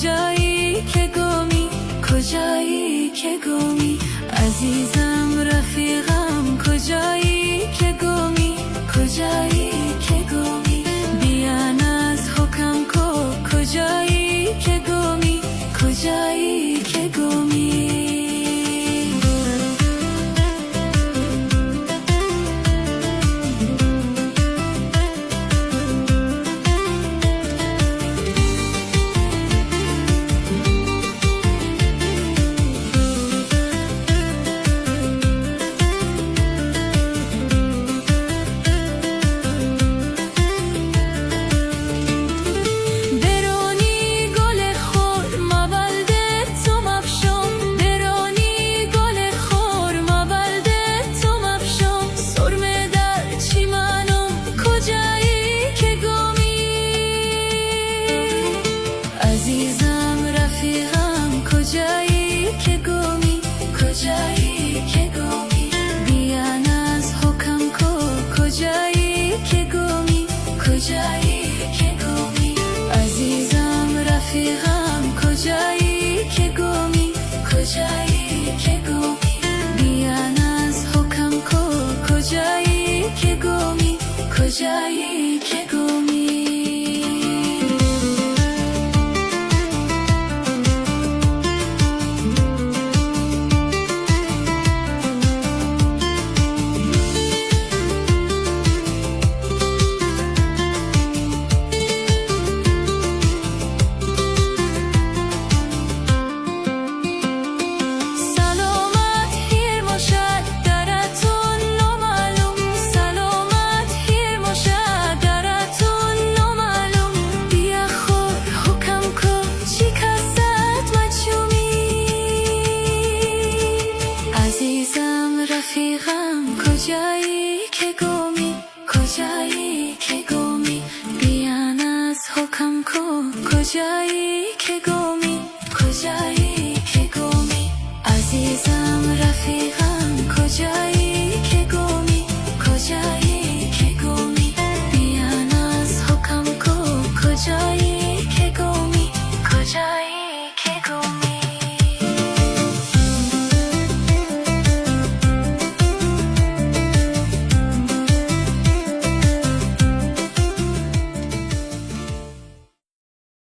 کجایی که گمی، کجایی که گمی، عزیزم رفیقم کجایی که گمی، کجایی که گمی، بیان از حکم کو، کجایی که گمی، کجایی که گمی. عزیزم رفیقم کجایی که گمی، کجایی که گمی، بیان از حکم کو، کجایی که گمی، کجایی که گمی، عزیزم رفیقم کجایی که گمی، کجایی که گمی، بیان از حکم کو، کجایی که گمی، کجایی که گمی. رفیقم کجایی که گمی، کجایی که گمی، بیان از حکم کو، کجایی که گمی، کجایی که گمی، عزیزم